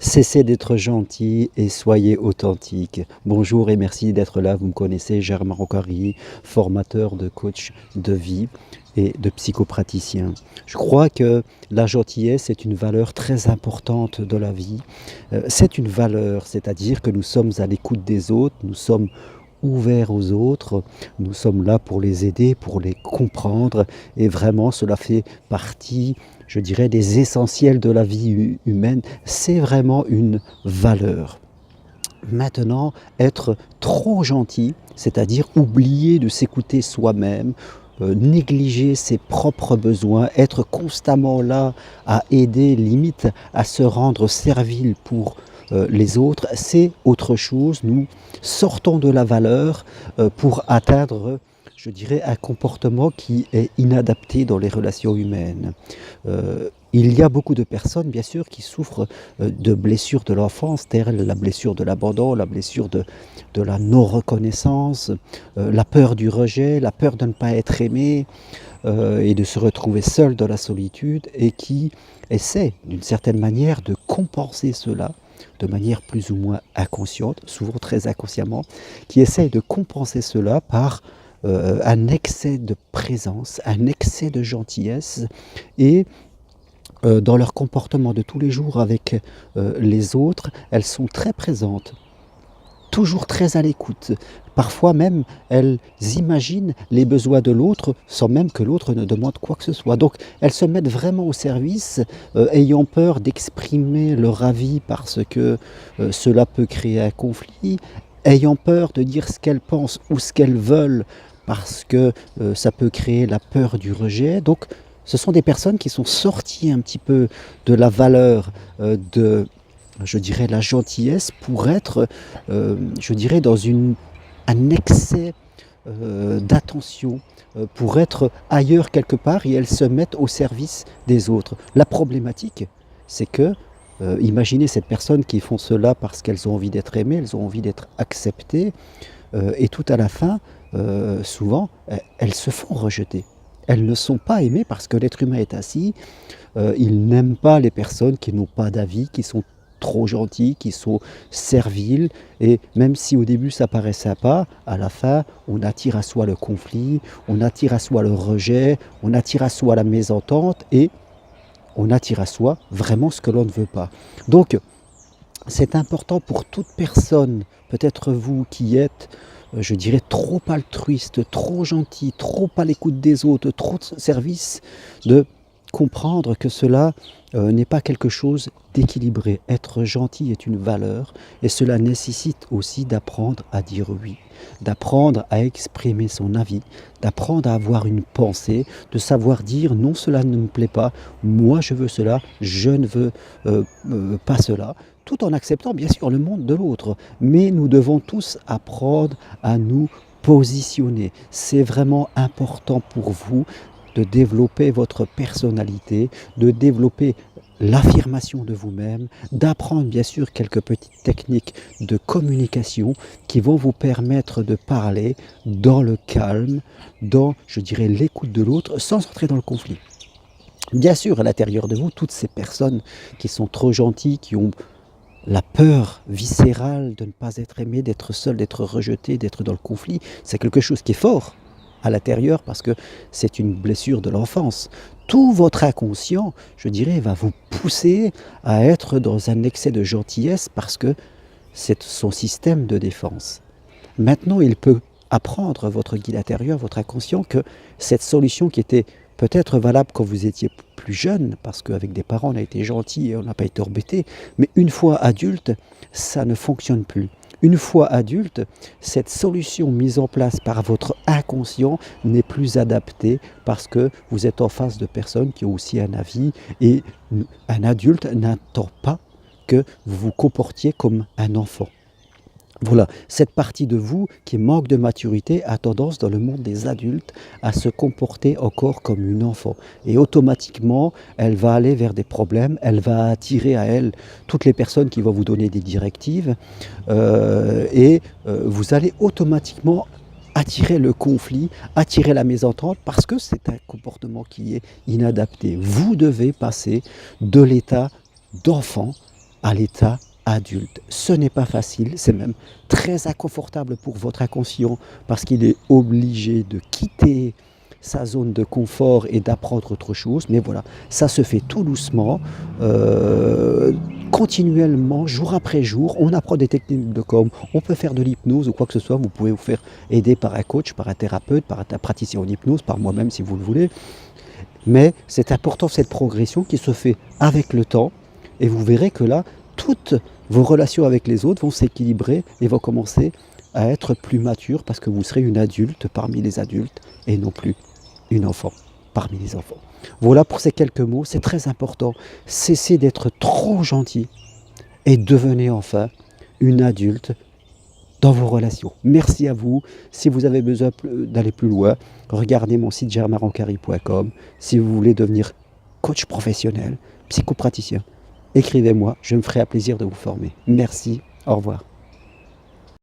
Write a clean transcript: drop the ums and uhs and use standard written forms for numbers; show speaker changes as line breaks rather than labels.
Cessez d'être gentil et soyez authentique. Bonjour et merci d'être là. Vous me connaissez, Germain Rocari, formateur de coach de vie et de psychopraticien. Je crois que la gentillesse est une valeur très importante de la vie. C'est une valeur, c'est-à-dire que nous sommes à l'écoute des autres, nous sommes ouverts aux autres, nous sommes là pour les aider, pour les comprendre et vraiment cela fait partie, je dirais, des essentiels de la vie humaine. C'est vraiment une valeur. Maintenant, être trop gentil, c'est-à-dire oublier de s'écouter soi-même, négliger ses propres besoins, être constamment là à aider, limite à se rendre servile pour les autres, c'est autre chose. Nous sortons de la valeur pour atteindre, je dirais, un comportement qui est inadapté dans les relations humaines. Il y a beaucoup de personnes, bien sûr, qui souffrent de blessures de l'enfance, telles la blessure de l'abandon, la blessure de la non-reconnaissance, la peur du rejet, la peur de ne pas être aimé et de se retrouver seul dans la solitude, et qui essaient, d'une certaine manière, de compenser cela de manière plus ou moins inconsciente, souvent très inconsciemment, qui essayent de compenser cela par un excès de présence, un excès de gentillesse, et dans leur comportement de tous les jours avec les autres, elles sont très présentes, toujours très à l'écoute. Parfois même, elles imaginent les besoins de l'autre sans même que l'autre ne demande quoi que ce soit. Donc, elles se mettent vraiment au service, ayant peur d'exprimer leur avis parce que cela peut créer un conflit, ayant peur de dire ce qu'elles pensent ou ce qu'elles veulent parce que ça peut créer la peur du rejet. Donc, ce sont des personnes qui sont sorties un petit peu de la valeur de, je dirais, la gentillesse pour être, je dirais, dans un excès d'attention, pour être ailleurs quelque part, et elles se mettent au service des autres. La problématique, c'est que, imaginez cette personne qui font cela parce qu'elles ont envie d'être aimées, elles ont envie d'être acceptées, et tout à la fin, souvent, elles se font rejeter. Elles ne sont pas aimées parce que l'être humain est ainsi. Il n'aime pas les personnes qui n'ont pas d'avis, qui sont trop gentilles, qui sont serviles. Et même si au début ça paraît sympa, à la fin, on attire à soi le conflit, on attire à soi le rejet, on attire à soi la mésentente et on attire à soi vraiment ce que l'on ne veut pas. Donc, c'est important pour toute personne, peut-être vous qui êtes, je dirais, trop altruiste, trop gentil, trop à l'écoute des autres, trop de service, de comprendre que cela n'est pas quelque chose d'équilibré. Être gentil est une valeur et cela nécessite aussi d'apprendre à dire oui, d'apprendre à exprimer son avis, d'apprendre à avoir une pensée, de savoir dire non, cela ne me plaît pas, moi je veux cela, je ne veux pas cela, tout en acceptant bien sûr le monde de l'autre. Mais nous devons tous apprendre à nous positionner. C'est vraiment important pour vous de développer votre personnalité, de développer l'affirmation de vous-même, d'apprendre bien sûr quelques petites techniques de communication qui vont vous permettre de parler dans le calme, dans, je dirais, l'écoute de l'autre, sans entrer dans le conflit. Bien sûr, à l'intérieur de vous, toutes ces personnes qui sont trop gentilles, qui ont la peur viscérale de ne pas être aimé, d'être seul, d'être rejeté, d'être dans le conflit, c'est quelque chose qui est fort à l'intérieur parce que c'est une blessure de l'enfance. Tout votre inconscient, je dirais, va vous pousser à être dans un excès de gentillesse parce que c'est son système de défense. Maintenant, il peut apprendre, votre guide intérieur, votre inconscient, que cette solution qui était peut-être valable quand vous étiez plus jeune, parce qu'avec des parents on a été gentil et on n'a pas été embêté, mais une fois adulte, ça ne fonctionne plus. Une fois adulte, cette solution mise en place par votre inconscient n'est plus adaptée parce que vous êtes en face de personnes qui ont aussi un avis et un adulte n'attend pas que vous vous comportiez comme un enfant. Voilà, cette partie de vous qui manque de maturité a tendance dans le monde des adultes à se comporter encore comme une enfant. Et automatiquement, elle va aller vers des problèmes, elle va attirer à elle toutes les personnes qui vont vous donner des directives vous allez automatiquement attirer le conflit, attirer la mésentente parce que c'est un comportement qui est inadapté. Vous devez passer de l'état d'enfant à l'état adulte. Ce n'est pas facile, c'est même très inconfortable pour votre inconscient parce qu'il est obligé de quitter sa zone de confort et d'apprendre autre chose. Mais voilà, ça se fait tout doucement, continuellement, jour après jour. On apprend des techniques de com, on peut faire de l'hypnose ou quoi que ce soit. Vous pouvez vous faire aider par un coach, par un thérapeute, par un praticien en hypnose, par moi-même si vous le voulez. Mais c'est important cette progression qui se fait avec le temps et vous verrez que là, toutes vos relations avec les autres vont s'équilibrer et vont commencer à être plus matures parce que vous serez une adulte parmi les adultes et non plus une enfant parmi les enfants. Voilà pour ces quelques mots, c'est très important. Cessez d'être trop gentil et devenez enfin une adulte dans vos relations. Merci à vous. Si vous avez besoin d'aller plus loin, regardez mon site germaroncari.com. Si vous voulez devenir coach professionnel, psychopraticien, écrivez-moi, je me ferai un plaisir de vous former. Merci, au revoir.